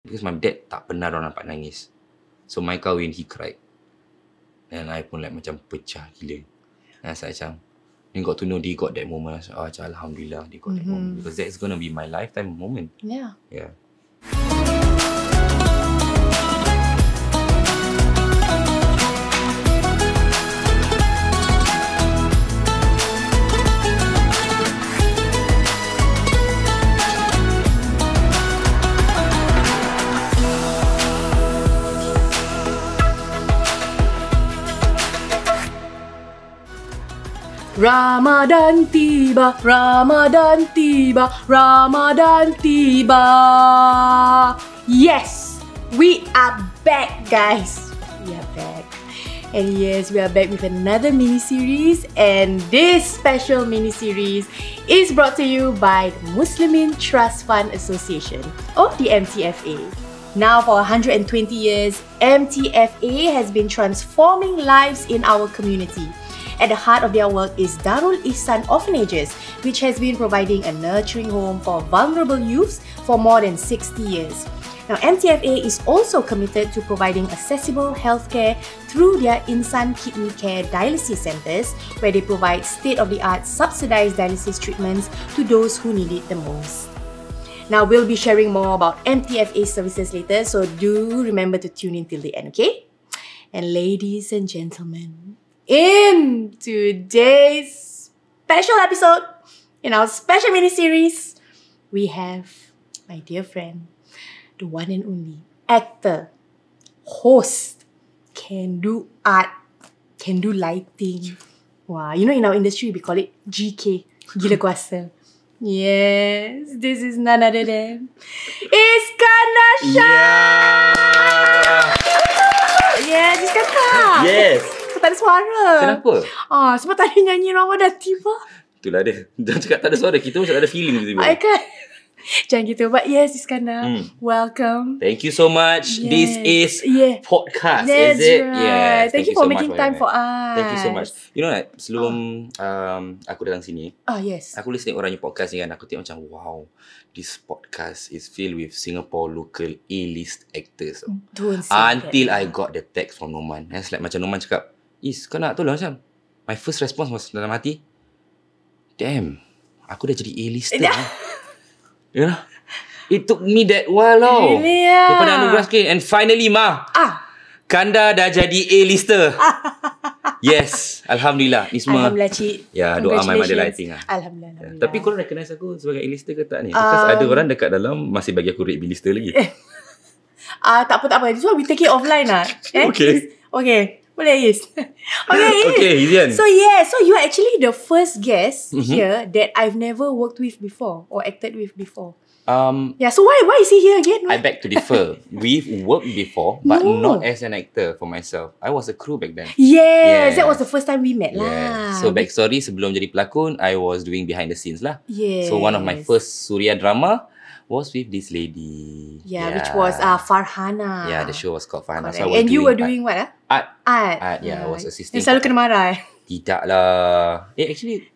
Because my dad tak pernah orang nampak nangis. So my kahwin, he cried. And I pun like macam pecah gila. And saya macam, you got to know they got that moment. I was like, Alhamdulillah, they got that moment. Because that's going to be my lifetime moment. Yeah. Yeah. Ramadan tiba, Ramadan tiba, Ramadan tiba. Yes, we are back, guys. We are back. And yes, we are back with another mini-series. And this special mini-series is brought to you by the Muslimin Trust Fund Association, or the MTFA. Now for 120 years, MTFA has been transforming lives in our community. At the heart of their work is Darul Ihsan Orphanages, which has been providing a nurturing home for vulnerable youths for more than 60 years. Now, MTFA is also committed to providing accessible healthcare through their Insan Kidney Care Dialysis Centres, where they provide state-of-the-art subsidized dialysis treatments to those who need it the most. Now, we'll be sharing more about MTFA services later, so do remember to tune in till the end, okay? And ladies and gentlemen, in today's special episode, in our special mini-series, we have my dear friend, the one and only actor, host, can do art, can do lighting. Wow, you know in our industry we call it GK, Gila Kuasa. Yes, this is none other than Iskandar Shah! Yes, Iskandar! Yes! Tak ada suara. Kenapa? Sebab tadi nyanyi Ramadan tiba. Itulah dia. Jangan cakap tak ada suara. Kita macam ada feeling tiba-tiba. I kan. Jangan gitu. But yes, Iskandar. Welcome. Thank you so much. Yes. This is podcast, That's is it? right. Yes. Thank you for making time for us. Thank you so much. You know like, sebelum aku datang sini, Yes. aku listening orang yang podcast ni kan, aku tengok macam, wow, this podcast is filled with Singapore local A-list actors. Don't say Until that. I got the text from Noman. It's like macam Noman cakap, Is, kau nak tolong macam? My first response was dalam hati, damn, aku dah jadi A-lister. You know? It took me that while tau. Really Daripada Anugerah Screen. And finally, Kanda dah jadi A-lister. Yes. Alhamdulillah. Ni semua. Alhamdulillah, Cik. Ya, doa my mother lighting lah. Alhamdulillah. Tapi korang recognize aku sebagai A-lister ke tak ni? Because ada orang dekat dalam masih bagi aku rate B-lister lagi. Tak apa. This one we take it offline lah. Okay. Boleh, yes. Okay, Izian. So you are actually the first guest here that I've never worked with before or acted with before. So why is he here again? I beg to differ. We've worked before, but not as an actor for myself. I was a crew back then. Yes, that was the first time we met lah. So backstory, sebelum jadi pelakon, I was doing behind the scenes lah. Yes. So one of my first Suria drama was with this lady. Which was Farhana. Yeah, the show was called Farhana. So and you were doing what? Art. Art. Yeah, I was assisting. Selalu kena marah. Tidak lah. Actually,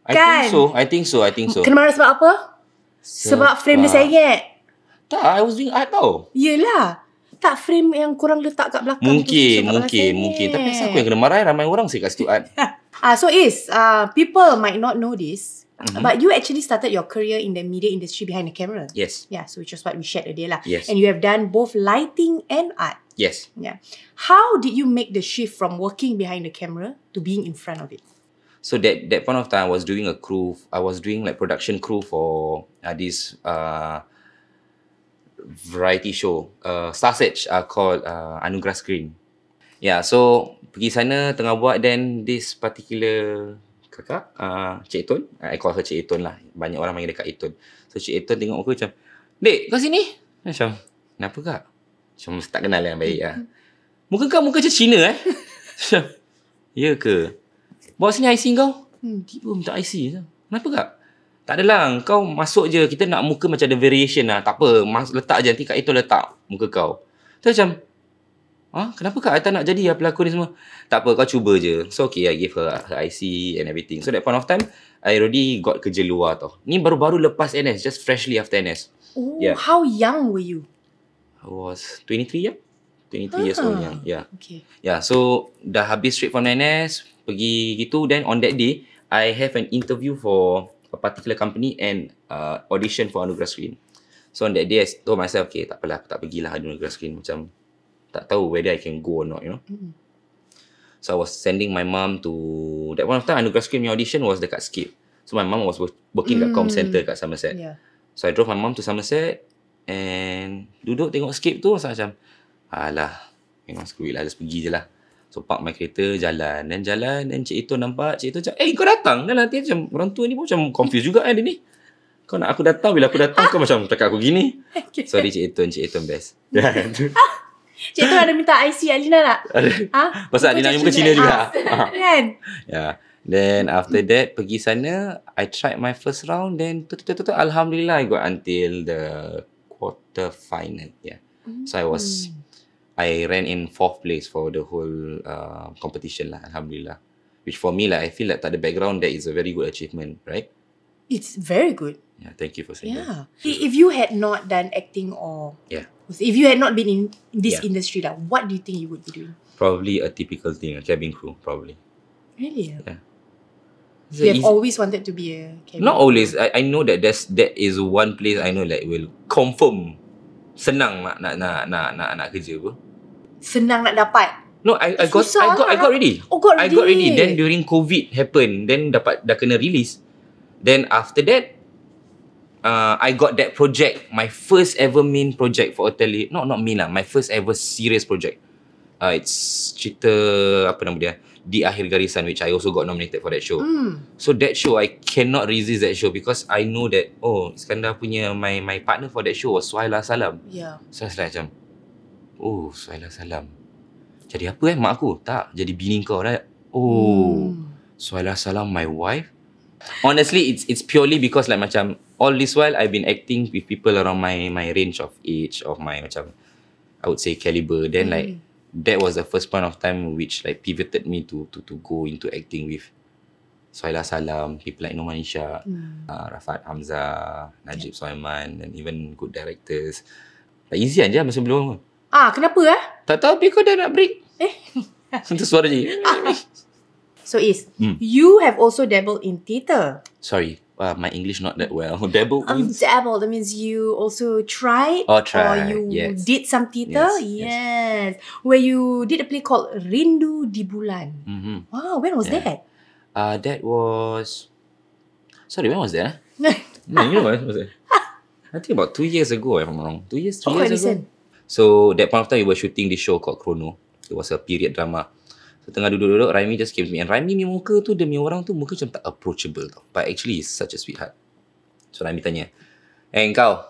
I think so. Kena marah sebab apa? Sebab frame dia sengit. Tak, I was doing art tau. Yelah. Tak frame yang korang letak kat belakang. Mungkin. Tapi asal aku yang kena marah, ramai orang saya kat situ art. So people might not know this. But you actually started your career in the media industry behind the camera. Yes. Yeah, so which is what we shared earlier lah. Yes. And you have done both lighting and art. Yes. Yeah. How did you make the shift from working behind the camera to being in front of it? So that point of time, I was doing like production crew for this variety show, Star Search, called Anugerah Screen. Yeah, so pergi sana tengah buat, then this particular kakak, Cik Etun, I call her Cik Etun lah. Banyak orang panggil dekat Etun. So Cik Etun tengok aku macam, Dek, kau sini? Macam, kenapa kak? Macam tak kenal yang baik lah. Muka kau muka macam Cina Macam, ya ke? Bawa sini IC kau. Tiba minta IC. Kenapa kak? Tak adalah, kau masuk je. Kita nak muka macam ada variation lah. Tak apa, letak je. Nanti Kak Ito letak muka kau. So macam, kenapa kak I tak nak jadi pelakon ni semua? Tak apa, kau cuba je. So okay, I give her IC and everything. So that point of time, I already got kerja luar tau. Ni baru-baru lepas NS, just freshly after NS. Oh, yeah. How young were you? I was 23 yeah. 23 years old young. Yeah. Okay. Yeah, so dah habis straight from NS, pergi gitu. Then on that day, I have an interview for a particular company and audition for Anugerah Screen. So on that day, I told myself, okay, tak apalah, aku tak pergilah Anugerah Screen. Macam tak tahu whether I can go or not, you know. So I was sending my mum to, that one of time Anugerah Screen audition was dekat Skip. So my mum was working kat Com Center kat Somerset. Yeah. So I drove my mum to Somerset and duduk tengok Skip tu, so macam alah, memang screw it lah, just pergi je lah. So park my kereta, jalan. Dan Cik Ito nampak, Cik Ito macam, kau datang? Dan nanti macam, orang tua ni pun macam confused juga dia ni. Kau nak aku datang, bila aku datang kau macam cakap aku gini. Sorry Cik Ito best. Cik Ito ada minta IC Alina tak? Pasal Alina ni muka Cina juga. Kan? Yeah. Then after that, pergi sana, I tried my first round, then alhamdulillah I got until the quarter final. Yeah. So I ran in 4th place for the whole competition lah, alhamdulillah. Which for me, like, I feel like tak ada background, that is a very good achievement, right? It's very good. Yeah, thank you for saying that. If you had not done acting or if you had not been in this industry, like, what do you think you would be doing? Probably a typical thing, a cabin crew, probably. Really? Yeah. So you have always wanted to be a cabin Not crew? always. I know that that is one place I know like will confirm senang nak kerja apa. Senang nak dapat. No, I got ready. Oh, got I got ready. Then during COVID happened, then dah kena release. Then after that, I got that project, my first ever main project for a not main lah, my first ever serious project. It's cerita apa nama dia? Di Akhir Garisan, which I also got nominated for that show. So that show, I cannot resist that show because I know that Iskandar punya my partner for that show was Suhaila Salam. Yeah. So I was like macam, Suhaila Salam. Jadi apa mak aku? Tak, jadi bini kau dah. Suhaila Salam my wife. Honestly, it's purely because like macam all this while I've been acting with people around my range of age, of my macam I would say caliber. Then like that was the first point of time which like pivoted me to go into acting with Suhaila Salam, people like Noman Ishak, Rafat Hamzah, Najib Sulaiman, and even good directors. Tak easy aja masa belum. Kenapa Tak tahu tapi kau dah nak break. Itu suara je. So you have also dabbled in theatre. Sorry, my English not that well. Dabble means? Dabbled, that means you also tried or you did some theatre. Yes. Where you did a play called Rindu di Bulan. Wow, when was that? That was... Sorry, when was that? No, you know when was that? I think about 2 years ago, if I'm not wrong. 2 years, 3 years ago. So, that point of time, we were shooting this show called Chrono. It was a period drama. So, tengah duduk-duduk, Raimi just came to me. And Raimi punya muka tu, demi orang tu, muka macam tak approachable tau. But actually, he's such a sweetheart. So, Raimi tanya, kau?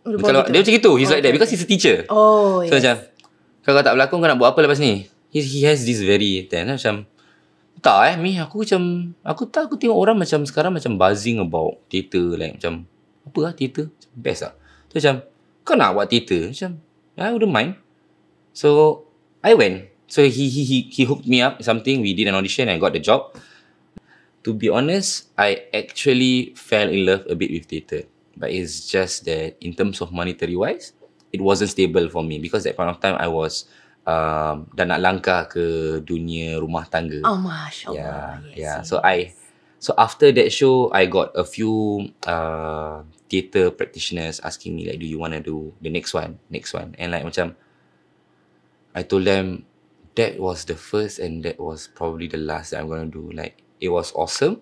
Kalau dia macam gitu, he's like that because he's a teacher. So, macam, kalau kau tak berlakon, kau nak buat apa lepas ni? He has this very, macam, tak Mi, aku macam, aku tengok orang macam sekarang macam buzzing about theatre. Like, macam, apa theatre? Best lah. So, macam, kau nak buat theatre? Macam, I wouldn't mind. So, I went. So, he hooked me up something. We did an audition and I got the job. To be honest, I actually fell in love a bit with theatre. But it's just that in terms of monetary wise, it wasn't stable for me. Because that point of time, I was dah nak langkah ke dunia rumah tangga. Masya Allah. Yeah. So after that show, I got a few theatre practitioners asking me like, do you want to do the next one? And like macam, I told them that was the first and that was probably the last that I'm going to do. Like, it was awesome,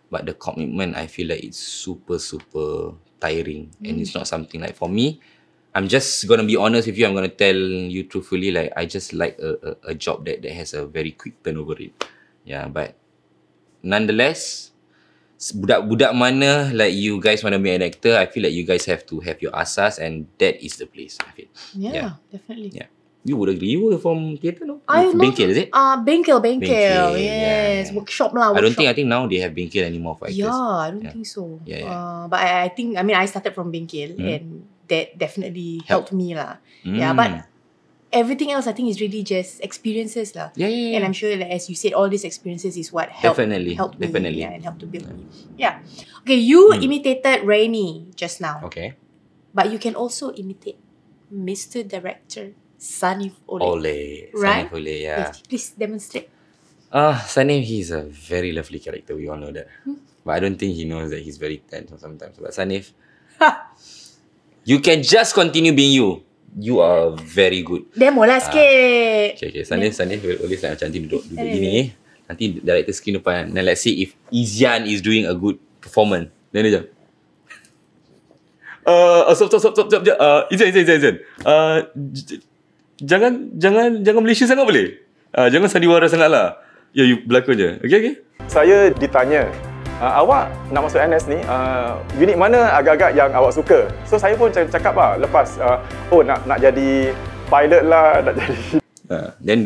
but the commitment, I feel like it's super, super tiring. And it's not something like, for me, I'm just going to be honest with you. I'm going to tell you truthfully, like, I just like a job that has a very quick turnover rate. Yeah, but nonetheless, budak-budak mana like you guys want to be an actor, I feel like you guys have to have your asas and that is the place, I feel. Yeah, definitely. Yeah. You would agree. You were from theatre, no? Bengkel, is it? Bengkel. Yes. Yeah. Workshop lah. I think now they have Bengkel anymore for actors. Yeah, I don't think so. Yeah. But I think, I started from Bengkel and that definitely helped me lah. Yeah, but everything else I think is really just experiences lah. Yeah. And I'm sure that as you said, all these experiences is what helped me. Definitely. Yeah, and helped to build me. Yeah. Okay, you imitated Rainy just now. Okay. But you can also imitate Mr. Director Sanif Ole. Right? Right? Ole, yeah. Please demonstrate. Sanif, he's a very lovely character. We all know that. But I don't think he knows that he's very tense sometimes. But Sanif, you can just continue being you. You are very good. Demo lah sikit. Okay. Sanif will always like macam nanti duduk gini. Nanti director screen depan. Then let's see if Izian is doing a good performance. Then dia macam, stop. Izian. Jangan Malaysia sangat boleh? Jangan sandiwara sangat lah. Ya, you berlakon je. Okay? Saya ditanya, awak nak masuk NS ni, unit mana agak-agak yang awak suka? So saya pun cakap lah lepas, nak jadi pilot lah, nak jadi... Then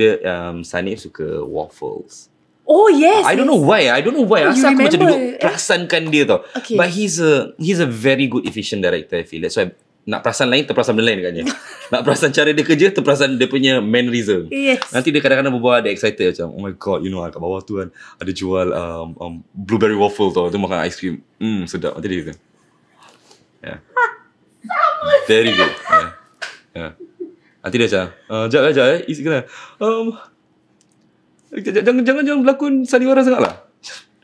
Sanif suka waffles. Oh yes. I don't know why. Asal aku macam duduk perasankan dia tau. Okay. But he's a very good efficient director, I feel. That's why nak perasan lain, terperasan benda lain dekat dia. Nak perasan cara dia kerja, terperasan dia punya mannerism. Yes. Nanti dia kadang-kadang berbual, dia excited macam, oh my god, you know kat bawah tu kan ada jual blueberry waffle tau. Dia makan ice cream. Sedap. Nanti dia kata. Yeah. Very good. Yeah. Nanti dia macam, jap isi kena. Jangan berlakon sandiwara sangat lah.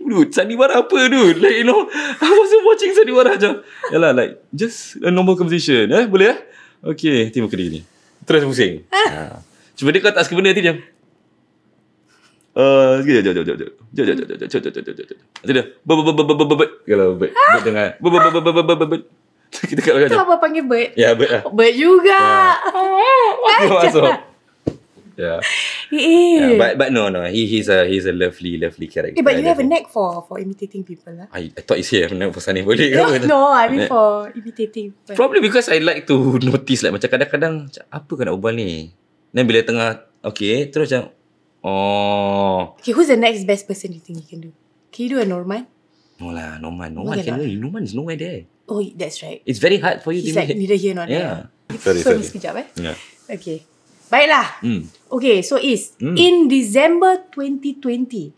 Dude, sandiwara apa dude? Like, you know, I wasn't watching sandiwara macam. Yalah, like, just a normal conversation. Boleh Okay, nanti muka dia gini. Terus pusing. Cuba dia kau tak suka benda nanti dia. Sekejap. Nanti dia, kalau bird dengar, kita kat belakang. Tu apa panggil bird? Ya, bird lah. Bird juga. Masuk. Yeah. He is. But no. He's a lovely character. But you have a knack for imitating people lah. I thought it's here. Nak for Sanif boleh ke? No, I mean for imitating people. Probably because I like to notice like macam kadang-kadang apa kau nak berbual ni? Dan bila tengah okay, terus macam Okay, who's the next best person you think you can do? Can you do a Norman? No lah, Norman Okay, Norman is nowhere there. Oh, that's right. It's very hard for you He's to like neither here nor Yeah. there. Sorry. Sekejap Yeah. Okay. Baiklah. Okay, so in December 2020,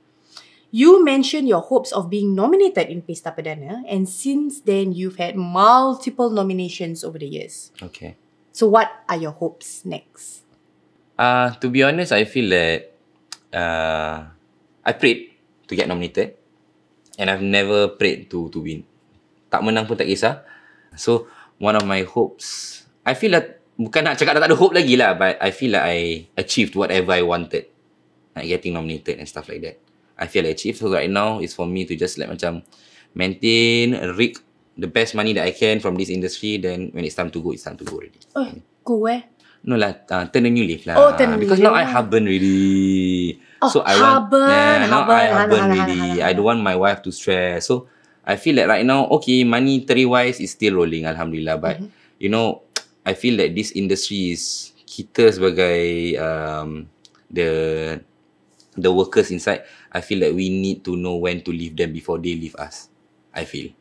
you mentioned your hopes of being nominated in Pesta Perdana, and since then you've had multiple nominations over the years. Okay. So what are your hopes next? To be honest, I feel that I prayed to get nominated, and I've never prayed to win. Tak menang pun tak kisah. So one of my hopes, I feel that bukan nak cakap tak ada hope lagi lah, but I feel like I achieved whatever I wanted, like getting nominated and stuff like that. I feel I achieved. So right now it's for me to just like macam maintain, rig the best money that I can from this industry. Then when it's time to go, it's time to go already. Go where? No lah, turn a new leaf lah. Turn a new because leaf. now I harbon really. Oh, So I harbon really. I don't want my wife to stress. So I feel that right now, okay, monetary wise is still rolling, alhamdulillah. But you know, I feel that this industry is kita sebagai the workers inside. I feel like we need to know when to leave them before they leave us. I feel.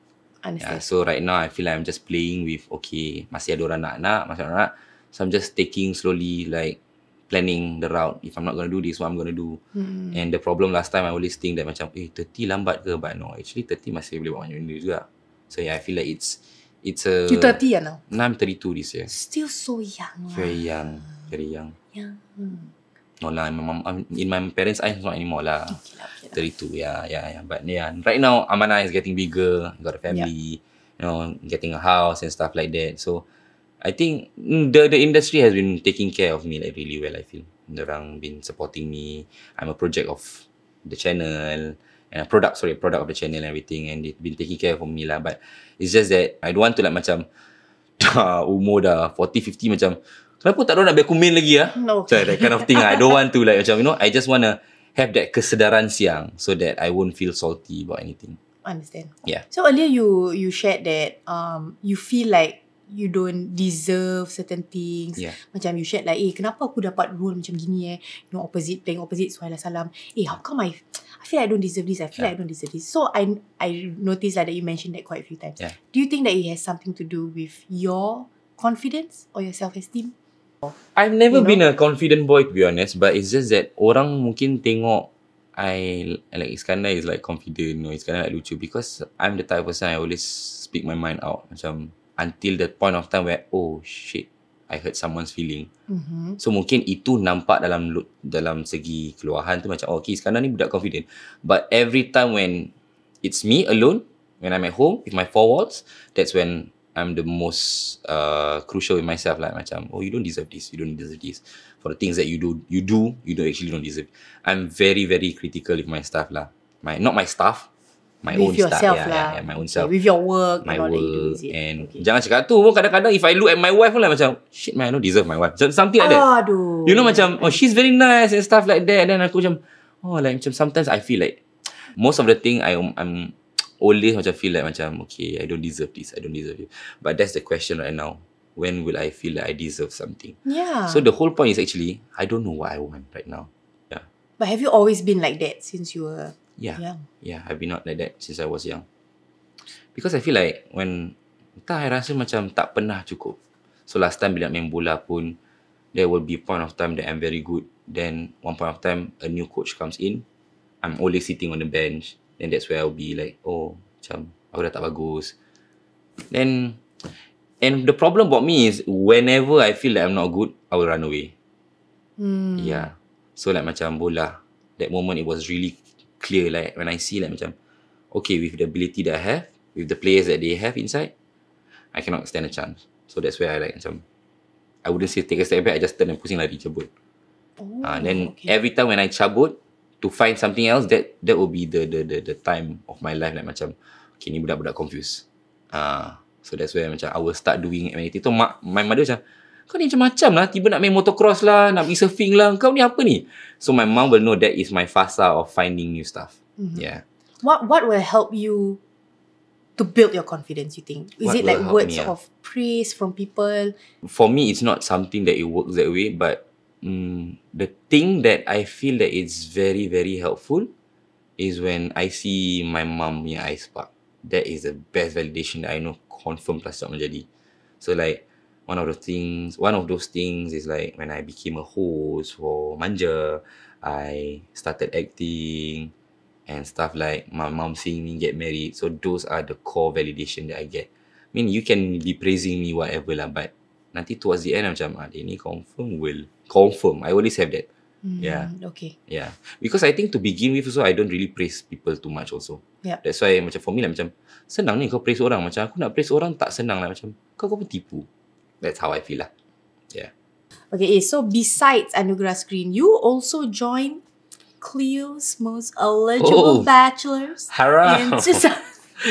Understand. So right now I feel like I'm just playing with okay, masih ada orang nak. So I'm just taking slowly, like planning the route. If I'm not going to do this, what I'm going to do. And the problem last time I always think that macam 30 lambat ke, but no, actually 30 masih boleh buat banyak benda juga. So yeah, I feel like it's a... You 30 now? No, I'm 32 this year. Still so young. Very young. Young. No lah, in my parents' eyes not anymore lah. Okay, 32, yeah. But yeah, right now Amanah is getting bigger, got a family, you know, getting a house and stuff like that. So I think the industry has been taking care of me like really well. I feel dorang been supporting me. I'm a project of the channel and a product of the channel and everything, and they've been taking care of me lah. But it's just that I don't want to like macam umur dah 40-50 macam kenapa tak nak biar aku main lagi lah? No. So that kind of thing. I don't want to like macam, you know, I just want to have that kesedaran siang so that I won't feel salty about anything. Understand. Yeah. So earlier you shared that you feel like you don't deserve certain things. Yeah. Macam you shared like, kenapa aku dapat role macam gini you know, playing opposite Suhaila Salam. How come I feel like I don't deserve this. I feel like I don't deserve this. So I noticed that you mentioned that quite a few times. Yeah. Do you think that it has something to do with your confidence or your self-esteem? I've never been a confident boy, to be honest, but it's just that orang mungkin tengok I like Iskandar is like confident or Iskandar like lucu because I'm the type of person I always speak my mind out. Macam until the point of time where oh shit, I hurt someone's feeling. So mungkin itu nampak dalam segi keluaran tu macam okay sekarang ni budak confident. But every time when it's me alone, when I'm at home with my four walls, that's when I'm the most crucial with myself, like macam, oh, you don't deserve this, you don't deserve this. For the things that you actually don't deserve. I'm very, very critical with my stuff lah. Not my staff, my With own stuff. yourself Yeah, lah. yeah, my own self. With your work My and all that you do, work. is it? And jangan cakap tu pun kadang-kadang if I look at my wife pun like macam, shit man, I don't deserve my wife. Something like that. Aduh. You know macam, oh, she's very nice and stuff like that. And then aku macam, oh, like macam sometimes I feel like most of the thing I'm always macam feel like macam, okay, I don't deserve this, I don't deserve it. But that's the question right now. When will I feel like I deserve something? Yeah. So the whole point is actually, I don't know what I want right now. Yeah. But have you always been like that since you were Yeah. young? Yeah, I've been not like that since I was young. Because I feel like when, entah I rasa macam tak pernah cukup. So last time bila main bola pun, there will be point of time that I'm very good. Then one point of time, a new coach comes in. I'm always sitting on the bench. Then that's where I'll be like, oh, macam aku dah tak bagus. Then, and the problem about me is whenever I feel like I'm not good, I will run away. Yeah. So like macam bola, that moment it was really clear, like when I see like macam, okay, with the ability that I have, with the players that they have inside, I cannot stand a chance. So that's where I like macam, I wouldn't say take a step back, I just turn and pusing lari, cabut. Then every time when I cabut to find something else, that will be the time of my life like macam, okay, ni budak-budak confused. So that's where macam I will start doing anything. Tu my mother macam, kau ni macam-macam lah, tiba nak main motocross lah, nak pergi surfing lah, kau ni apa ni? So my mom will know that is my fasa of finding new stuff. Yeah. What will help you to build your confidence, you think? Is What it will like help words me, of praise from people? For me, it's not something that it works that way, but the thing that I feel that it's very, very helpful is when I see my mum punya eyes spark. That is the best validation that I know confirm plus tak menjadi. So like, one of those things is like when I became a host for Manja, I started acting and stuff, like my mom seeing me get married. So those are the core validation that I get. I mean, you can be praising me whatever lah, but nanti towards the end macam, dia ni confirm. I always have that. Yeah. Okay. Yeah. Because I think to begin with also, I don't really praise people too much also. Yeah. That's why macam for me like macam, senang ni kau praise orang. Macam aku nak praise orang tak senang lah. Macam kau pun tipu. That's how I feel lah. Yeah. Okay, so besides Anugerah Screen, you also joined Cleo's Most Eligible Bachelors Haram. in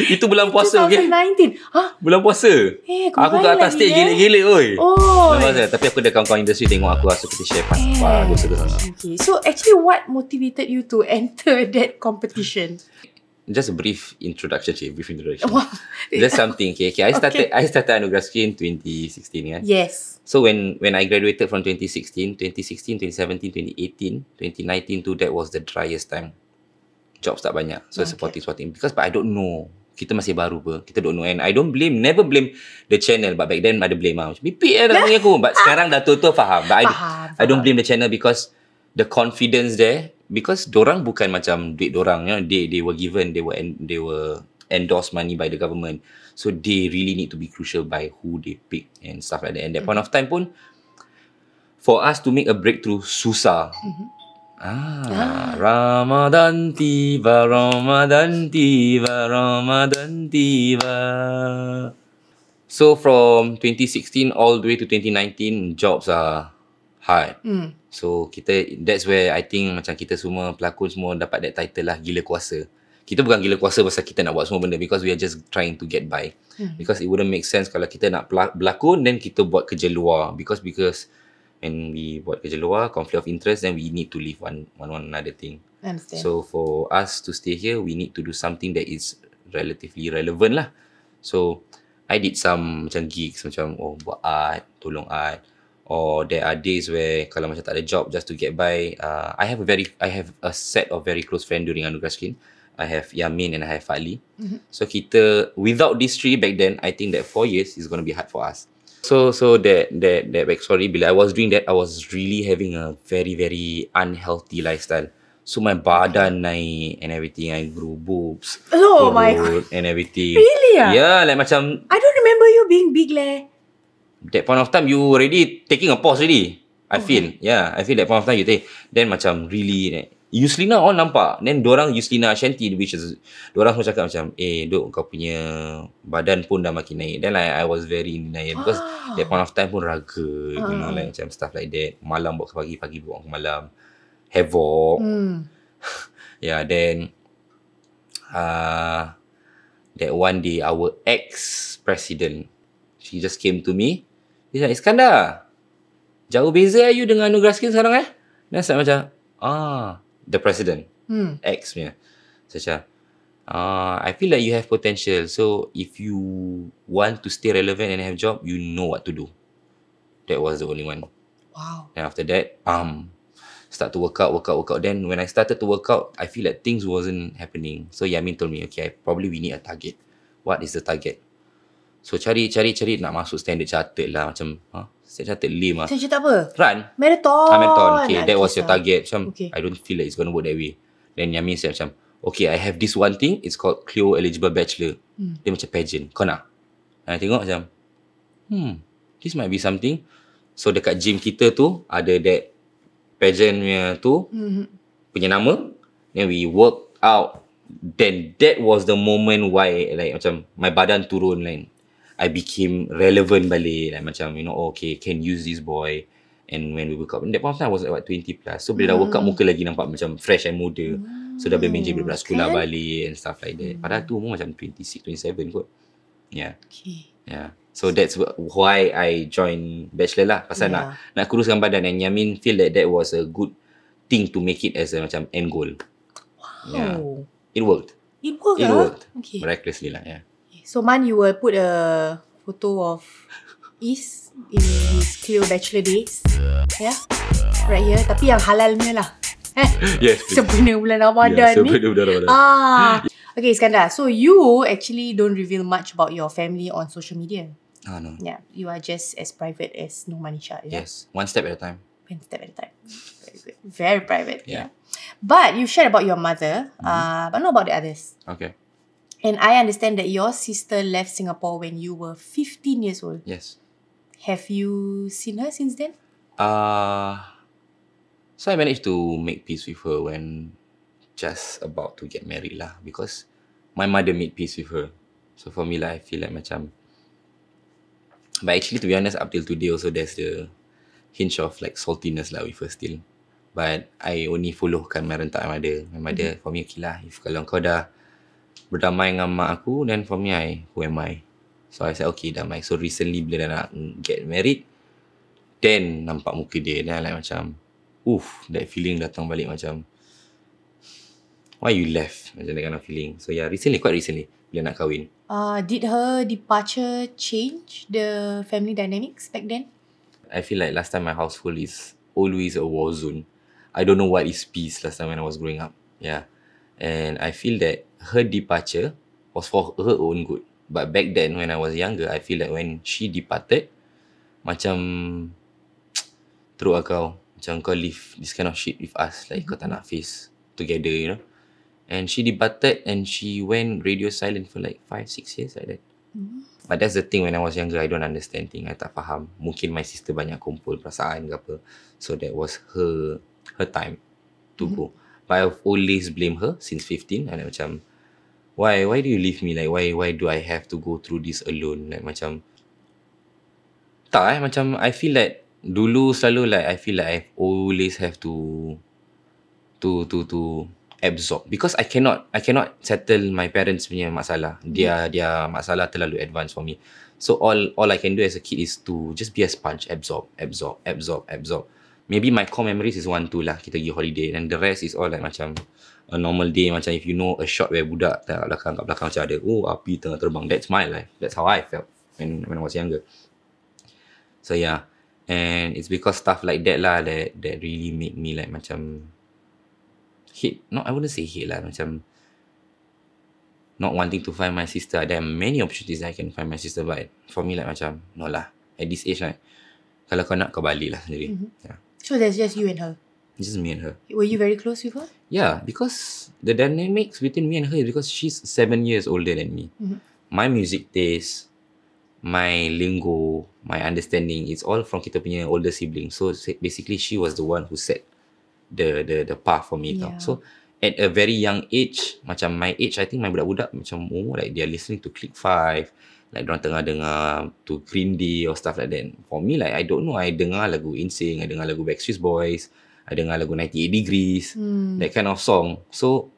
Itu bulan puasa, okay? 2019. Hah? Bulan puasa. Aku kat atas stage gelek-gelek, oi. Oh. Bulan puasa. Tapi aku ada kawan-kawan industri tengok aku rasa kita share pas. Wah, dosa-dosa. Okay, so actually what motivated you to enter that competition? Just a brief introduction. Wow. Just something. Okay. I started Anugerah Screen 2016 kan. Yes. So when I graduated from 2016, 2017, 2018, 2019 tu, that was the driest time. Jobs tak banyak. So supporting. Because but I don't know. Kita masih baru apa. Kita don't know. And I don't blame, never blame the channel. But back then ada blame lah. Macam bipik lah nak panggil aku. But sekarang dah tua-tua faham. But I don't blame the channel because the confidence there, because dorang bukan macam duit dorang. You know, they were given, they were endorsed money by the government. So they really need to be crucial by who they pick and stuff like that. And that point of time pun, for us to make a breakthrough, susah. Ramadan tiba, Ramadan tiba, Ramadan tiba. So from 2016 all the way to 2019, jobs are hard. So that's where I think macam kita semua pelakon semua dapat that title lah, gila kuasa. Kita bukan gila kuasa pasal kita nak buat semua benda, because we are just trying to get by. Because it wouldn't make sense kalau kita nak berlakon then kita buat kerja luar, because when we buat kerja luar, conflict of interest, then we need to leave one another thing. Understand. So for us to stay here, we need to do something that is relatively relevant lah. So I did some macam gigs, macam buat art, tolong art. Or there are days where kalau macam tak ada job, just to get by, I have a set of very close friend during Anugerah Screen. I have Yamin and I have Fadli. So kita, without these three back then, I think that 4 years is going to be hard for us. So that backstory, bila I was doing that, I was really having a very, very unhealthy lifestyle. So my badan naik and everything, I grew boobs. Oh my God. And everything. Really? Yeah, like macam, I don't remember you being big leh. that point of time you already taking a pause already. I feel that point of time you take. Then macam really Yuslina all nampak. Then dorang Yuslina Shanti, which is dorang semua cakap macam, duk kau punya badan pun dah makin naik. Then like I was very in denial because that point of time pun raga, you know, like macam stuff like that. Malam buat ke pagi, pagi buat ke malam. Havoc. Yeah, then that one day our ex-president, she just came to me. Dia cakap, Iskandar, jauh beza you dengan Anugerah Skin sekarang Dan saya macam, the president, ex punya. Saya cakap, I feel like you have potential. So if you want to stay relevant and have job, you know what to do. That was the only one. Wow. And after that, start to work out. Then when I started to work out, I feel like things wasn't happening. So Yamin told me, okay, probably we need a target. What is the target? So cari nak masuk Standard Chartered lah. Macam, Standard Chartered lame lah. Saya cerita apa? Run. Marathon. Marathon. Okay, that was your Kisah. target. Macam, Okay. I don't feel like it's going to work that way. Then Yamin said macam, okay, I have this one thing. It's called Clio Eligible Bachelor. Dia macam pageant. Kau nak? Dan I tengok macam, this might be something. So dekat gym kita tu, ada that pageant punya nama. Then we work out. Then that was the moment why like macam my badan turun like. I became relevant balik. Like macam, you know, okay, can use this boy. And when we woke up, in that point of time I was like what, 20 plus. So bila dah woke up, muka lagi nampak macam fresh and muda. So dah boleh main gym daripada sekolah balik and stuff like that. Padahal tu umur macam 26, 27 kot. Yeah. Okay. Yeah. So that's why I joined Bachelor lah. Pasal nak kuruskan badan. And Yamin feel that was a good thing to make it as a macam end goal. Wow. Yeah. It worked. It worked. It worked. Okay. Miraculously lah, yeah. So Man, you will put a photo of Is in his Clio Bachelor days. Yeah. Right here. Tapi yang halal punya lah. Yes, please. Sebelum bulan Ramadan ni. Sebelum bulan Ramadan. Okay, Iskandar. So you actually don't reveal much about your family on social media. No. Yeah. You are just as private as Nurmanisha. Yeah? Yes. One step at a time. One step at a time. Very good. Very private. Yeah. But you shared about your mother, but not about the others. Okay. And I understand that your sister left Singapore when you were 15 years old. Yes. Have you seen her since then? So I managed to make peace with her when just about to get married lah, because my mother made peace with her. So for me lah, I feel like macam, but actually to be honest, up till today also there's the hinge of like saltiness lah with her still. But I only followkan my rentak mother. My mother for me, okay lah, if kalau kau dah berdamai dengan mak aku, then for me, who am I? So I said, okay, damai. So recently bila dah nak get married, then nampak muka dia, then I like macam, that feeling datang balik macam, why you left? Macam that kind of feeling. So yeah, quite recently, bila nak kahwin. Did her departure change the family dynamics back then? I feel like last time my household is always a war zone. I don't know what is peace last time when I was growing up. Yeah. And I feel that her departure was for her own good. But back then, when I was younger, I feel like when she departed, macam teruk kau. Macam kau leave this kind of shit with us. Like kau tak nak face together, you know. And she departed and she went radio silent for like 5-6 years like that. But that's the thing, when I was younger, I don't understand thing. I tak faham. Mungkin my sister banyak kumpul perasaan ke apa. So that was her time to go. But I've always blamed her since 15. And like, macam, why do you leave me? Like, why do I have to go through this alone? Like, macam, macam, I feel like, dulu selalu like, I feel like I always have to absorb. Because I cannot settle my parents punya masalah. Dia masalah terlalu advanced for me. So all I can do as a kid is to just be a sponge. Absorb. Maybe my core memories is 1-2 lah. Kita pergi holiday. And the rest is all like macam a normal day. Macam if you know a shot where budak kat belakang macam ada, api tengah terbang. That's my life. That's how I felt when I was younger. So yeah. And it's because stuff like that lah that really made me like macam hate. No, I wouldn't say hate lah. Macam not wanting to find my sister. There are many opportunities that I can find my sister. But for me like macam, no lah. At this age like, kalau kau nak, kau balik lah sendiri. Yeah. So there's just you and her? Just me and her. Were you very close with her? Yeah, because the dynamics between me and her is because she's 7 years older than me. My music taste, my lingo, my understanding, it's all from kita punya older sibling. So basically she was the one who set the path for me tau. Yeah. So at a very young age, macam my age, I think my budak-budak macam umur like they are listening to Click 5, like diorang tengah dengar to Green Day or stuff like that. For me like I don't know, I dengar lagu NSYNC, I dengar lagu Backstreet Boys, I dengar lagu 98 Degrees, that kind of song. So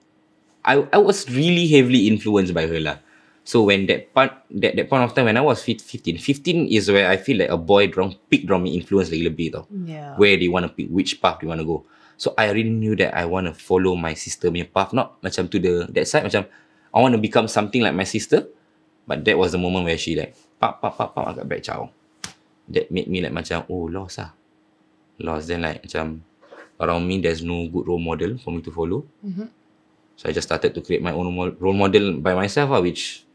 I was really heavily influenced by her lah. So when that point of time when I was 15 is where I feel like a boy pick me influence lagi lebih tau. Yeah. Where they want to pick, which path they want to go. So I really knew that I want to follow my sister punya path, not macam to that side macam I want to become something like my sister. But that was the moment where she like pap agak back chow. That made me like macam lost. Then like macam around me there's no good role model for me to follow. So I just started to create my own role model by myself which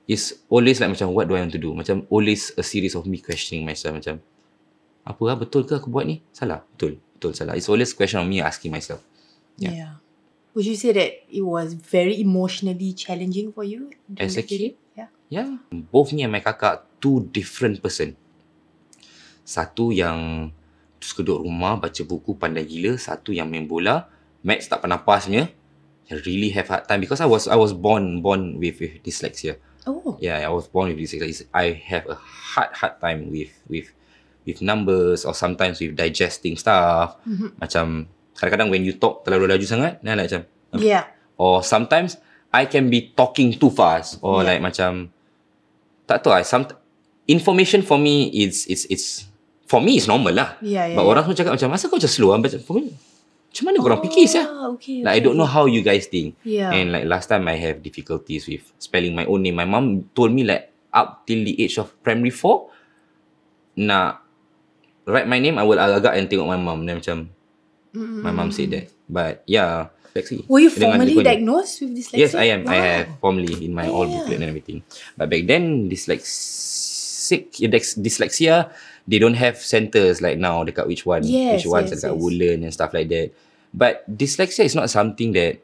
is always like macam what do I want to do? Macam always a series of me questioning myself macam betul ke aku buat ni? Salah? Betul salah. It's always a question of me asking myself. Yeah. Would you say that it was very emotionally challenging for you? As a kid? Yeah. Yeah. Both me and my kakak, two different person. Satu yang terus duduk rumah baca buku pandai gila, satu yang main bola, maths tak pernah pass punya. I really have hard time because I was born with dyslexia. Oh. Yeah, I was born with dyslexia. I have a hard time with numbers or sometimes with digesting stuff. Macam kadang-kadang when you talk terlalu laju sangat, then like macam Yeah. or sometimes I can be talking too fast or like macam tak tahu information for me it's for me it's normal lah. Yeah, But orang semua cakap macam masa kau macam slow for me. Macam mana korang fikir sah? Okay, Like I don't know how you guys think. Yeah. And like last time I have difficulties with spelling my own name. My mom told me like up till the age of primary 4 nak write my name I will agak and tengok my mom. Then macam my mom said that. But yeah, dyslexia. Were you Dengan formally dia punya- diagnosed with dyslexia? Yes, I am. Wow. I have formally in my all booklet and everything. But back then, dyslexia, they don't have centers like now dekat which one, Yes, which one's yes, dekat yes. Woodland and stuff like that. But dyslexia is not something that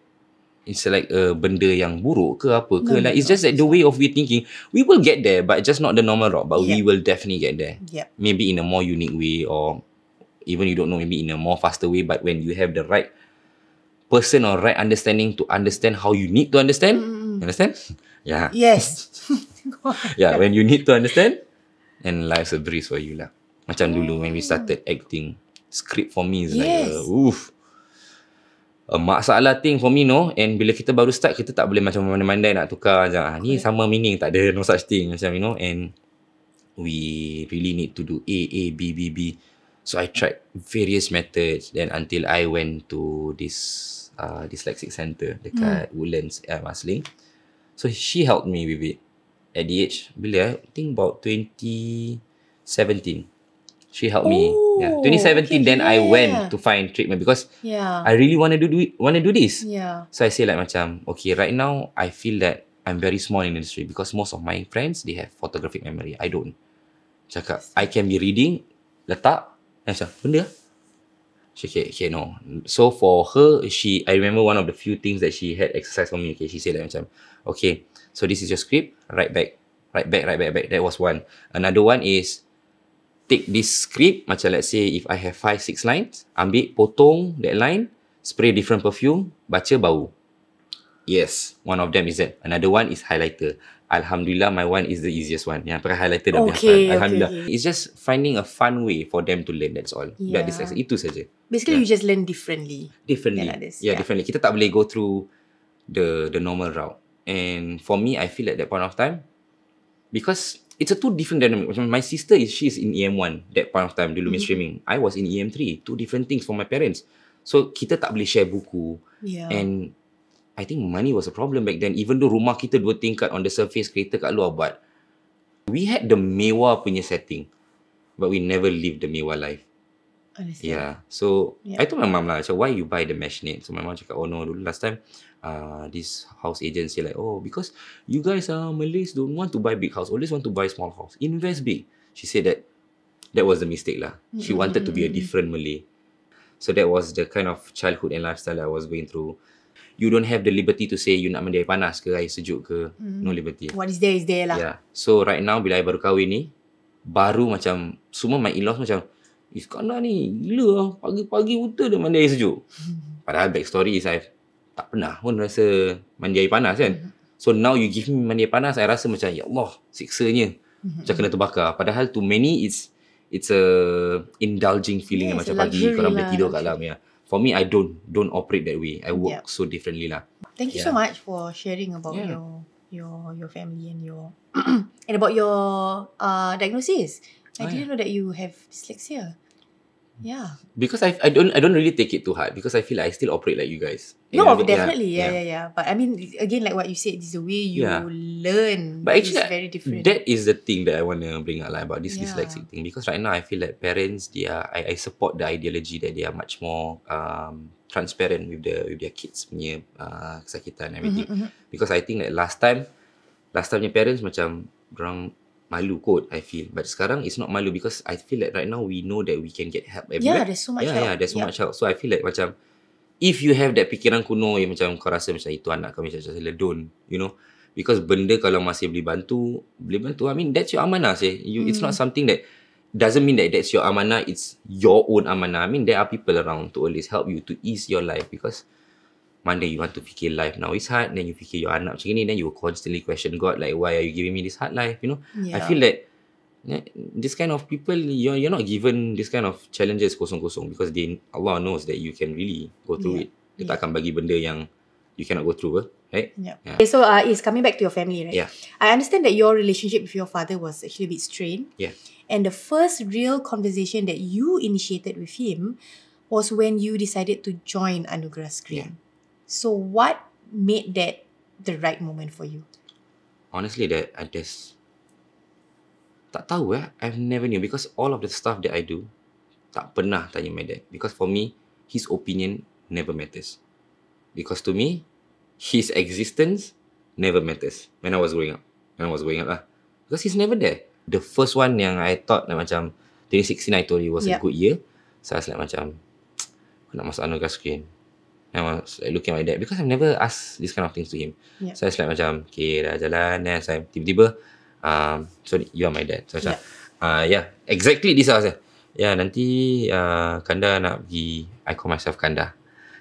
it's like a benda yang buruk ke apa ke. No, Like it's no, just that the way of we thinking. We will get there, but just not the normal route. But we Yeah. will definitely get there. Yep. Maybe in a more unique way, or even you don't know, maybe in a more faster way. But when you have the right person or right understanding to understand how you need to understand, understand? Yeah. Yes. Yeah, when you need to understand, and life's a breeze for you lah. Macam dulu when we started acting, script for me is like a masalah thing for me, no. And bila kita baru start, kita tak boleh macam mandai-mandai nak tukar macam ni sama meaning, tak ada, no such thing macam and we really need to do A, B, B. So I tried various methods, then until I went to this dyslexic center dekat Woodlands Marsiling. So she helped me with it at the age bila I think about 2017. She helped me. Yeah, 2017. Then I went to find treatment because I really want to do this. Yeah. So I say like macam okay, right now I feel that I'm very small in the industry because most of my friends they have photographic memory. I don't. Cakap I can be reading, letak, macam benda. She okay no. So for her, I remember one of the few things that she had exercise for me. Okay, she said like macam okay, so this is your script. Write back. That was one. Another one is take this script, macam let's say if I have 5-6 lines, ambil, potong that line, spray different perfume, baca bau. Yes, one of them is that. Another one is highlighter. Alhamdulillah, my one is the easiest one. Yang pakai highlighter dah Okay, biasa. Alhamdulillah. okay. It's just finding a fun way for them to learn, that's all. Yeah. Itu saja. Basically, you just learn differently. Differently. than others. Yeah, differently. Kita tak boleh go through the normal route. And for me, I feel at that point of time, because it's a two different dynamic. Macam my sister she's in EM1 that point of time dulu mainstreaming. I was in EM3. Two different things for my parents. So kita tak boleh share buku. Yeah. And I think money was a problem back then. Even though rumah kita 2 tingkat on the surface, kereta kat luar, but we had the mewah punya setting, but we never lived the mewah life. Understand. Yeah. So Yeah. I told my mom lah, so why you buy the mesh net? So my mom cakap, oh no, dulu last time this house agent say like, oh, because you guys Malays don't want to buy big house, always want to buy small house. Invest big. She said that was the mistake lah. She wanted to be a different Malay. So that was the kind of childhood and lifestyle I was going through. you don't have the liberty to say you nak mandi air panas ke air sejuk ke. No liberty. What is there lah. Yeah. So right now bila I baru kahwin ni, baru macam semua my in-laws macam, Iskandar ni gila lah, pagi-pagi buta dia mandi air sejuk. Padahal backstory is I tak pernah pun rasa mandi air panas kan. So now you give me mandi air panas, I rasa macam ya Allah, siksanya. Macam kena terbakar. Padahal to many it's a indulging feeling yang macam pagi korang boleh tidur kat dalam. Yeah. For me, I don't operate that way. I work so differently lah. Thank you so much for sharing about your family and your and about your diagnosis. I didn't know that you have dyslexia. Yeah. Because I don't really take it too hard because I feel like I still operate like you guys. No, definitely. Yeah. But I mean, again, like what you said, this is the way you learn. But actually, it's very different. That is the thing that I want to bring up about this dyslexic thing. Because right now, I feel like parents, I support the ideology that they are much more transparent with their kids punya kesakitan and everything. Because I think that last time punya parents macam dorang malu kot, I feel. But sekarang it's not malu because I feel like right now we know that we can get help everywhere. Yeah, there's so much help. Yeah, there's so much help. So I feel like macam if you have that fikiran kuno yang macam kau rasa macam itu anak kami macam don't, you know. Because benda kalau masih boleh bantu. I mean, that's your amanah say. It's not something that doesn't mean that that's your amanah, it's your own amanah. I mean, there are people around to always help you to ease your life because Monday you want to fikir life now is hard, then you fikir your anak macam ni, then you will constantly question God like, why are you giving me this hard life, you know? I feel that this kind of people, you're not given this kind of challenges kosong-kosong because Allah knows that you can really go through it. Dia tak akan bagi benda yang you cannot go through, right? Okay, so it's coming back to your family, right? Yeah. I understand that your relationship with your father was actually a bit strained. Yeah. And the first real conversation that you initiated with him was when you decided to join Anugerah Screen. Yeah. So what made that the right moment for you? Honestly, that I just tak tahu I've never knew because all of the stuff that I do tak pernah tanya my dad because for me his opinion never matters because to me his existence never matters when I was growing up lah because he's never there. The first one yang I thought like macam 2016 I told you was a good year, so I was like macam aku nak masuk Anugerah Screen. I was like looking at my dad because I've never asked this kind of things to him. So I was like macam okay dah jalan, then saya tiba-tiba so you are my dad. So macam exactly this was nanti Kanda nak pergi, I call myself Kanda.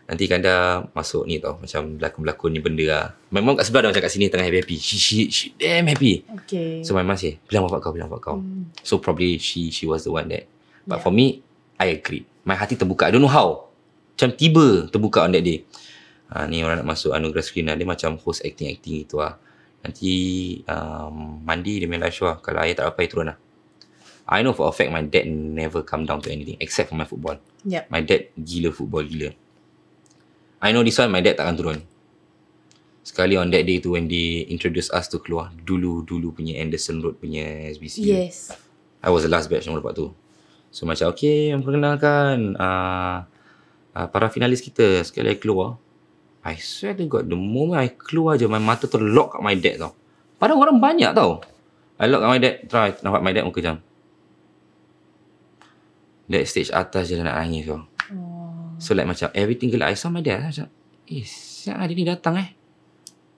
Nanti Kanda masuk ni tau, macam berlakon-berlakon ni benda lah. My mom kat sebelah dah macam kat sini tengah happy. She damn happy. Okay. So my mom say, bilang bapak kau. So probably she was the one that. But for me, I agreed. My hati terbuka. I don't know how. Macam tiba terbuka on that day. Ni orang nak masuk Anugerah Screen lah. Dia macam host acting gitu lah. Nanti mandi dia main live show lah. Kalau ayah tak apa, ayah turun lah. I know for a fact my dad never come down to anything except for my football. My dad gila football, gila. I know this one my dad takkan turun. Sekali on that day tu when they introduce us to keluar dulu punya Anderson Road punya SBC. Yes. I was the last batch yang dapat tu. So macam okay, memperkenalkan para finalis kita sekali I keluar. I swear to God, the moment I keluar je, my mata terlock kat my dad tau. Padahal orang banyak tau. I lock kat my dad, try nampak my dad muka macam. That stage atas je nak nangis tau. So like macam everything gelap. I saw my dad macam, siap dia ni datang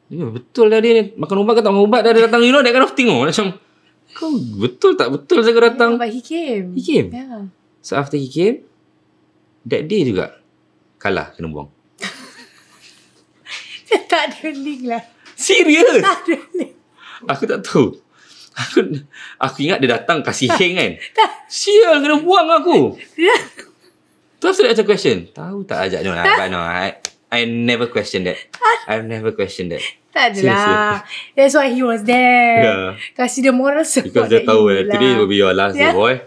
Dia betul dah dia ni. Makan ubat ke tak makan ubat dah dia datang. You know that kind of thing Macam, kau betul tak betul saya kau datang. But he came. Yeah. So after he came, that day juga kalah, kena buang. Tak ada link lah. Serius? Tak ada link. Aku tak tahu. Aku ingat dia datang kasih hang kan. Sial, kena buang aku. Tu after that question, tahu tak ajak no. I never question that. I've never questioned that. Tak adalah. That's why he was there. Kasih dia moral support. Because dia tahu today will be your last day, boy.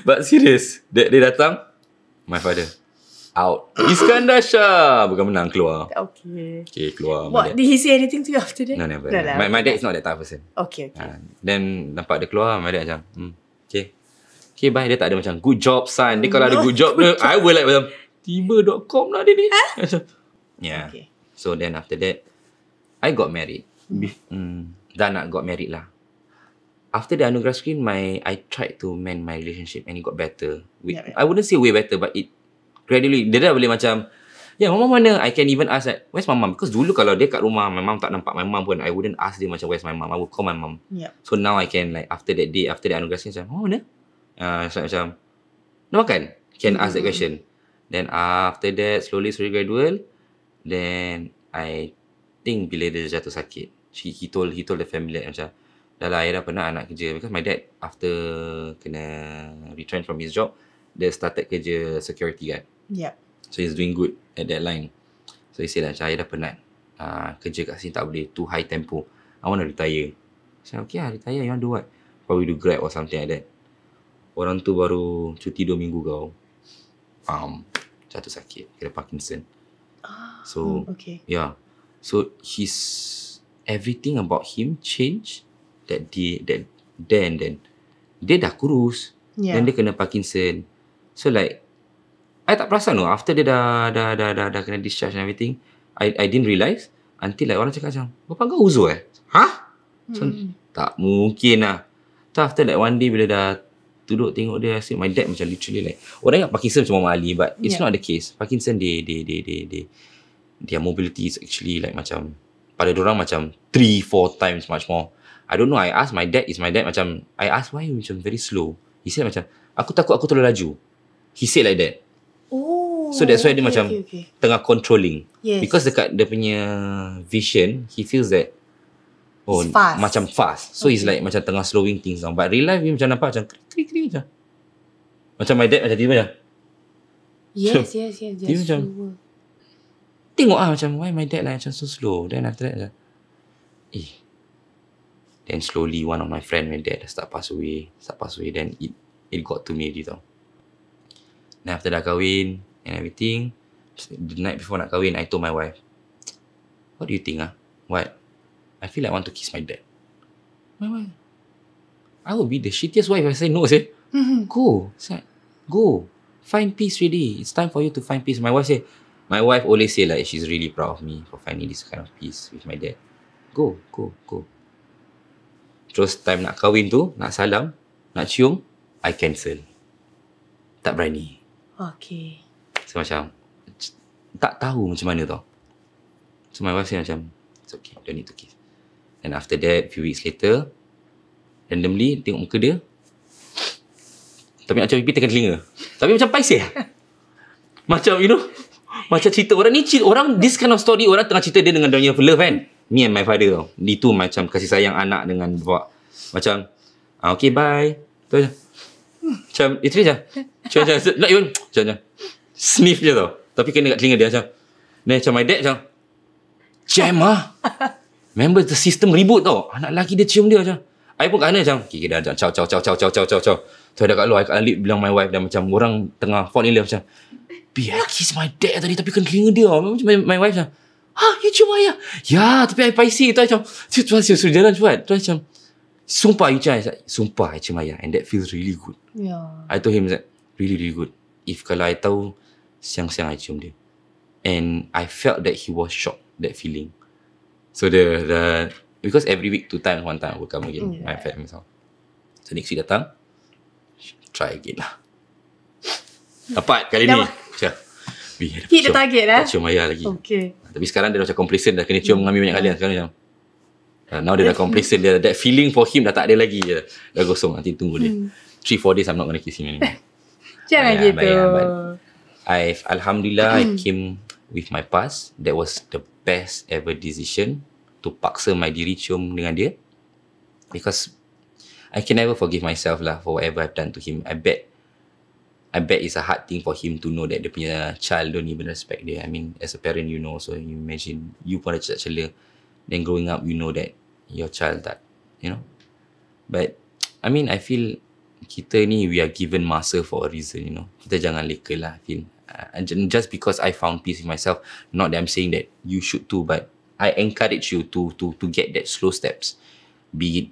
But serious, dia datang, my father out. Iskandar Shah bukan menang, keluar. Okay, keluar. What, did he say anything to you after that? No, never. My dad is not that type of person. Okay. Then nampak dia keluar, my dad macam okay bye. Dia tak ada macam good job son. Dia kalau ada good job dia, I will like macam tiba.com lah dia ni. Okay. So then after that I got married. Dah nak got married lah. After the Anugerah Screen, I tried to mend my relationship and it got better. I wouldn't say way better, but it gradually, dia dah boleh macam, mama mana? I can even ask like, where's my mom? Because dulu kalau dia kat rumah, my mom tak nampak my mom pun, I wouldn't ask dia macam, where's my mom? I would call my mom. Yep. So now I can like, after that day, after that anugerah macam, mama mana? It's like macam, nak makan? Can ask that question. Then after that, slowly gradual, then I think bila dia jatuh sakit, he told the family like, macam, dah lah, I dah penat nak kerja. Because my dad, after kena retrench from his job, dia started kerja security guard. Yep. So he's doing good at that line. So he said, saya dah penat. Kerja kat sini tak boleh, too high tempo. I want to retire. I said, okay lah, retire. You want to do what? Probably do Grab or something like that. Orang tu baru cuti 2 minggu kau. Jatuh sakit. Kira Parkinson. So, okay. Yeah. So, everything about him changed that then. Dia dah kurus. Yeah. Then dia kena Parkinson. So like, I tak perasan no. After dia dah kena discharge and everything, I didn't realise until like orang cakap macam, bapak kau uzur Hah? So, tak mungkin lah. So after that one day bila dah duduk tengok dia, I see my dad macam literally like, orang ingat Parkinson macam Muhammad Ali, but it's not the case. Parkinson their mobility is actually like macam, pada dorang macam 3-4 times much more. I don't know, I asked my dad, macam, I asked why you macam very slow. He said macam, aku takut aku terlalu laju. He said like that. Oh. So that's why dia macam okay. tengah controlling. Yes. Because dekat dia punya vision, he feels that It's fast. macam fast. So he's like macam tengah slowing things down. But real life dia macam nampak macam krik macam. Macam my dad macam tiba macam. Yes. Dia macam tengok macam why my dad like macam so slow. Then after that macam then slowly one of my friend, my dad start pass away. Then it got to me gitu. Then after dah kahwin and everything, the night before nak kahwin, I told my wife, what do you think What? I feel like I want to kiss my dad. My wife, I will be the shittiest wife if I say no, say. Go. Go. Find peace already. It's time for you to find peace. My wife always say like she's really proud of me for finding this kind of peace with my dad. Go. Terus time nak kahwin tu, nak salam, nak cium, I cancel. Tak berani. Okay. So macam, tak tahu macam mana tau. So my wife say macam, it's okay, don't need to kiss. And after that, few weeks later, randomly tengok muka dia, tapi macam pipi tekan telinga. Tapi macam paiseh. Macam, you know, macam cerita orang ni, this kind of story, orang tengah cerita dia dengan dia punya love kan. Me and my father tau. Itu macam kasih sayang anak dengan bapak. Macam, okay bye. Tu macam, itu je. Macam, not even, macam, sniff je tau. Tapi kena kat telinga dia macam. Then macam my dad macam, jam Member the system reboot tau. Anak lelaki dia cium dia macam. I pun kat sana macam, okay, dah macam, ciao. So dah kat luar, I kat lift bilang my wife, dan macam orang tengah fall in love macam, I kiss my dad tadi tapi kena telinga dia. Macam my wife macam, you cium ayah? Ya, tapi I paisi tu macam, suruh jalan cepat. Tu macam, sumpah you cium ayah. Sumpah I cium ayah. And that feels really good. Yeah. I told him that, really good. If kalau I tahu, siang-siang I cium dia. And I felt that he was shocked, that feeling. So because every week 2 times, 1 time I will come again. My family myself. So next week datang, try again lah. Dapat kali ni. Hit the target tak cium ayah lagi. Okay. Tapi sekarang dia dah macam complacent, dah kena cium dengan banyak kali. Sekarang macam, now dia dah complacent, dia that feeling for him dah tak ada lagi. Dah gosong, nanti tunggu dia. 3-4 days I'm not gonna kiss him anymore. Jangan gitu. Alhamdulillah, I came with my past. That was the best ever decision to paksa my diri cium dengan dia. Because I can never forgive myself lah for whatever I've done to him. I bet it's a hard thing for him to know that dia punya child don't even respect dia. I mean, as a parent, you know, so you imagine you pun ada cela. Then growing up, you know that your child tak, you know. But I mean, I feel kita ni, we are given masa for a reason, you know. Kita jangan leka lah, I feel. And just because I found peace with myself, not that I'm saying that you should too, but I encourage you to get that slow steps. Be it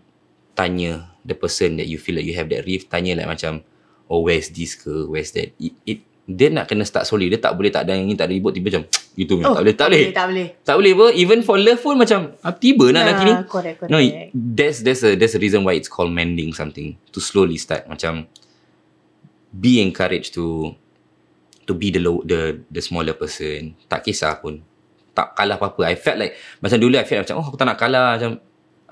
tanya the person that you feel like you have that rift, tanya like macam, oh, where's this ke, where's that. Dia nak kena start slowly. Dia tak boleh tak ada yang tak ada ribut tiba macam gitu. Tak boleh apa. Even for love pun macam tiba nak lelaki ni. Correct. No, there's a reason why it's called mending something. To slowly start. Macam be encouraged to to be the smaller person. Tak kisah pun. Tak kalah apa-apa. I felt like, macam dulu I felt macam, aku tak nak kalah. Macam,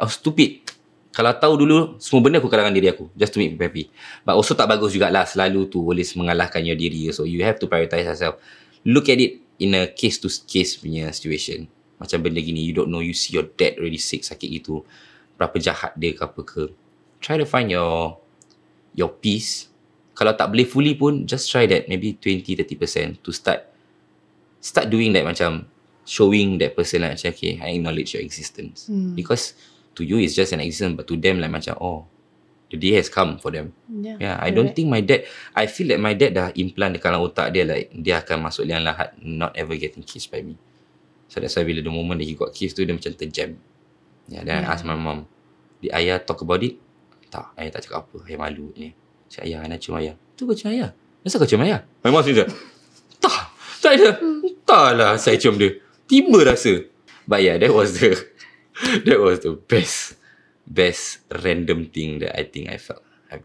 stupid. Kalau tahu dulu, semua benda aku kalahkan diri aku. Just to make me happy. But also tak bagus jugalah selalu to always mengalahkan your diri. So you have to prioritize yourself. Look at it in a case-to-case punya situation. Macam benda gini, you don't know, you see your dad already sick, sakit gitu. Berapa jahat dia ke apa ke. Try to find your peace. Kalau tak boleh fully pun, just try that maybe 20-30% to start doing that, macam showing that person like, macam, okay, I acknowledge your existence. Because to you it's just an existence, but to them like macam, the day has come for them. Yeah, I don't think my dad, I feel that my dad dah implant dekat dalam otak dia like dia akan masuk liang lahat, not ever getting kissed by me. So that's why bila the moment that he got kissed tu, dia macam terjam. Then I ask my mom, did ayah talk about it? Tak, ayah tak cakap apa. Ayah malu ni. Cakap, ayah, nak cium ayah. Tu kau cium ayah? Kenapa kau cium ayah? My mom said, tak ada. Tak lah saya cium dia. Tiba rasa. But yeah, that was the best random thing that I think I've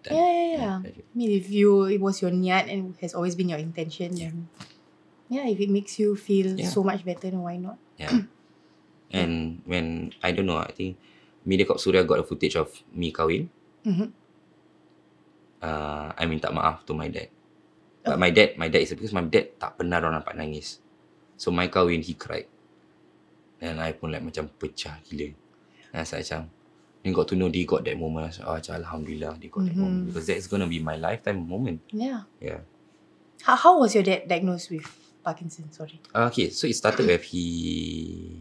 done. Yeah. I mean, if it was your niyat and has always been your intention, then if it makes you feel so much better, then why not? Yeah. And when, I don't know, I think Mediacorp Suria got a footage of me kahwin. I minta maaf to my dad. But my dad is, because my dad tak pernah orang nampak nangis. So my kahwin, he cried. And I pun like macam pecah gila. And I was like macam, you got to know they got that moment. I was like, Alhamdulillah, they got that moment. Because that's going to be my lifetime moment. Yeah. Yeah. How was your dad diagnosed with Parkinson's? Sorry. Okay, so it started with he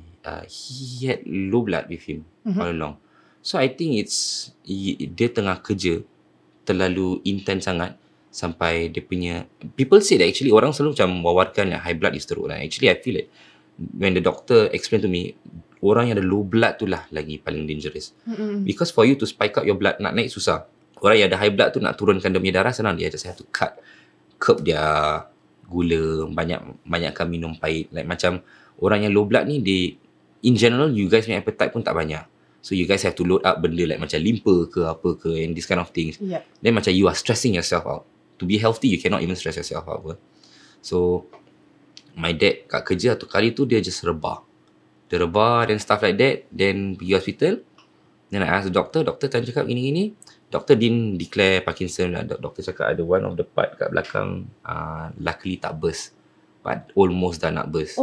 had low blood with him all along. So I think dia tengah kerja terlalu intense sangat sampai dia punya, people say that actually orang selalu macam wawarkan high blood is teruk lah. Actually I feel like when the doctor explained to me, orang yang ada low blood tu lah lagi paling dangerous. Because for you to spike up your blood, nak naik susah. Orang yang ada high blood tu nak turunkan dia punya darah senang, dia just have to curb dia gula, banyakkan minum pahit. Like macam orang yang low blood ni, in general you guys punya appetite pun tak banyak. So you guys have to load up benda like macam limpa ke apa ke and this kind of things. Then macam you are stressing yourself out. To be healthy, you cannot even stress yourself out. So my dad kat kerja tu kali tu dia just rebah. Dia rebah and stuff like that. Then pergi hospital. Then I ask the doctor tanya cakap gini-gini. Doctor didn't declare Parkinson. Doctor cakap ada one of the part kat belakang luckily tak burst. But almost dah nak burst.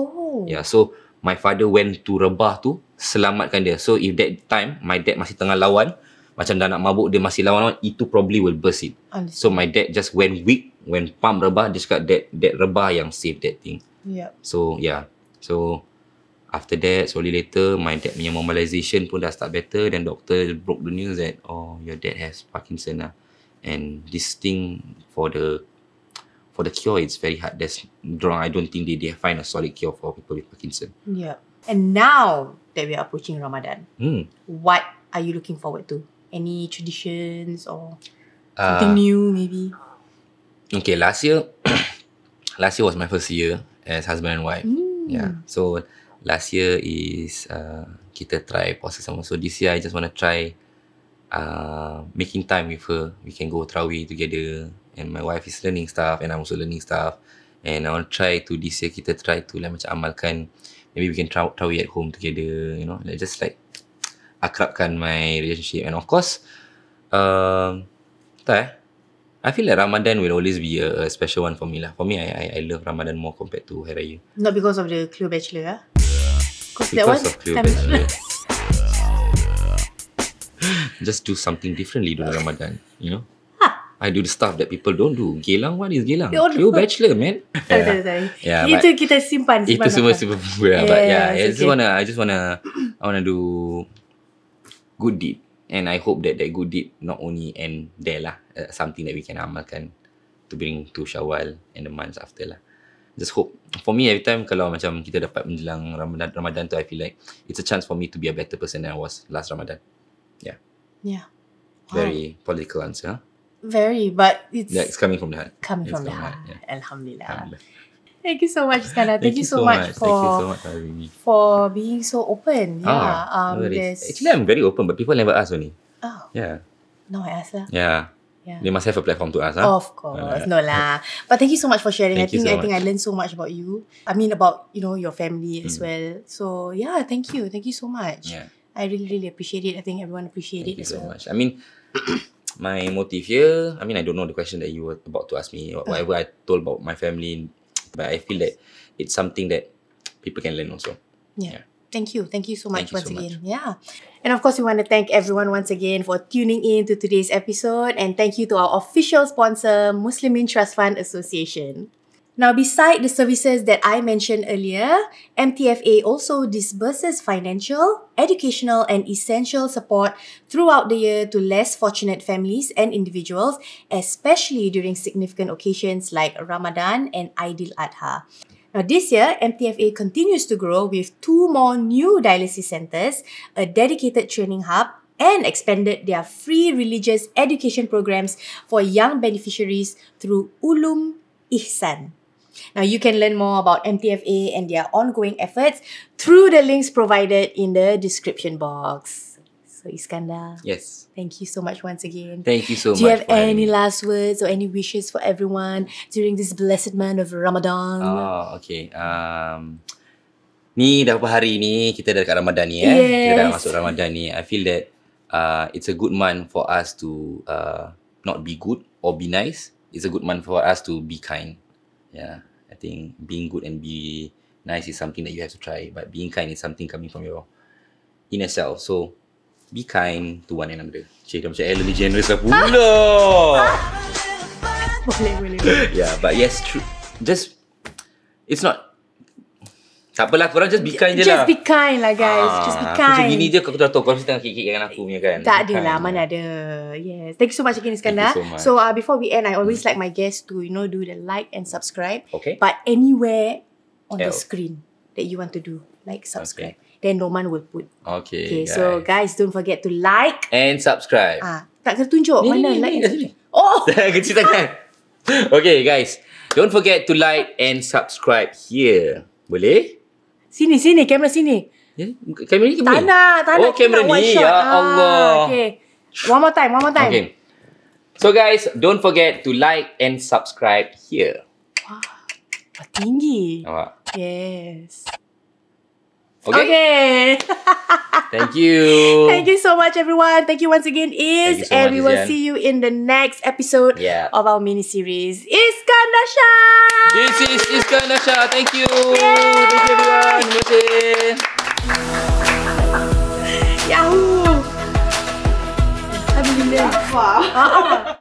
Yeah, so my father went to rebah tu, selamatkan dia. So if that time my dad masih tengah lawan, macam dah nak mabuk, dia masih lawan, itu probably will burst it. So my dad just went weak when pump rebah. Dia cakap that rebah yang save that thing. So yeah, so after that, slowly later, my dad punya mobilization pun dah start better. Then doctor broke the news that, your dad has Parkinson lah. And this thing for the cure, it's very hard. I don't think they find a solid cure for people with Parkinson. Yeah. And now that we are approaching Ramadan, what are you looking forward to? Any traditions or something new maybe? Okay, last year was my first year as husband and wife. Yeah. So last year is kita try puasa sama. So this year I just want to try making time with her. We can go Tarawih together. And my wife is learning stuff and I'm also learning stuff. And I want to try to this year kita try to like macam amalkan, maybe we can Tarawih at home together, you know, like just like akrabkan my relationship. And of course, I feel like Ramadan will always be a special one for me lah. For me, I love Ramadan more compared to Hari Raya. Not because of the Cleo Bachelor, ah? Because of Cleo Bachelor. Just do something differently during Ramadan, you know. I do the stuff that people don't do. Gelang, what is Gelang? Cleo Bachelor, man. Sorry. Yeah, itu kita simpan. Itu semua super. But yeah, I just wanna do good deed. And I hope that good deed not only end there lah. Something that we can amalkan to bring to Syawal and the months after lah. Just hope. For me, every time kalau macam kita dapat menjelang Ramadan tu, I feel like it's a chance for me to be a better person than I was last Ramadan. Yeah. Yeah. Very political answer. Huh? Very, but it's coming from the heart. Coming from the heart. Yeah. Alhamdulillah. Thank you so much, Iskandar. Thank you so much for having me. For being so open. Yeah. Actually, I'm very open, but people never ask only. Oh. Yeah. No, I asked lah. Yeah. Yeah. They must have a platform to us. Of course, no lah. But thank you so much for sharing. Thank you so I think I much. learned so much about you. I mean about your family as well. So yeah, thank you so much. Yeah. I really appreciate it. I think everyone appreciate Thank it you as so well. much. I mean, my motive here, I mean, I don't know the question that you were about to ask me, whatever I told about my family, but I feel that it's something that people can learn also. Yeah. Thank you so much Thank you once so again. Yeah. And of course, we want to thank everyone once again for tuning in to today's episode. And thank you to our official sponsor, Muslimin Trust Fund Association. Now, beside the services that I mentioned earlier, MTFA also disburses financial, educational and essential support throughout the year to less fortunate families and individuals, especially during significant occasions like Ramadan and Aidil Adha. Now, this year, MTFA continues to grow with 2 more new dialysis centres, a dedicated training hub, and expanded their free religious education programs for young beneficiaries through Ulum Ihsan. Now, you can learn more about MTFA and their ongoing efforts through the links provided in the description box. So, Iskandar, Yes. thank you so much once again. Thank you so much. Do you have for having any me. last words or any wishes for everyone during this blessed month of Ramadan? Oh, okay. Ni dah berapa hari ni, kita dah dekat Ramadan ni Yes. Kita dah masuk Ramadan ni. I feel that it's a good month for us to not be good or be nice. It's a good month for us to be kind. Yeah, I think being good and be nice is something that you have to try, but being kind is something coming from your inner self. So, be kind to one another. Cik, dah macam Ellen DeGeneres lah pula. Boleh. Yeah, but yes, true. Just, it's not. Tak apalah, korang just be kind je lah. Just be kind lah guys. Just be kind. Macam gini je kau dah tahu, kau mesti tengah kikik dengan aku punya kan. Tak ada Be lah, kind. mana ada. Yes. Thank you so much again, Iskandar. Thank you so much. So, before we end, I always like my guests to, do the like and subscribe. Okay. But anywhere on the Else. screen that you want to do, like subscribe. Then Roman will put. Okay, So guys, don't forget to like. and subscribe. Tak kena tunjuk. Mana like and kat sini. subscribe. Oh! Kecil tangan. Okay guys, don't forget to like and subscribe here. Boleh? Sini, kamera sini. Ya, kamera ni ke Tak boleh? nak. Oh, kamera Kita nak one ni. shot. Ya Allah. Okay. One more time. Okay. So guys, don't forget to like and subscribe here. Wah, tinggi. Nampak? Yes. Okay? Thank you. Thank you so much, everyone. Thank you once again, Thank you Is. so And much, we will Izyan. see you in the next episode Yeah. of our mini-series, Iskandar Shah! This is Iskandar Shah. Thank you. Thank you everyone. Terima kasih. Yahoo! Alhamdulillah.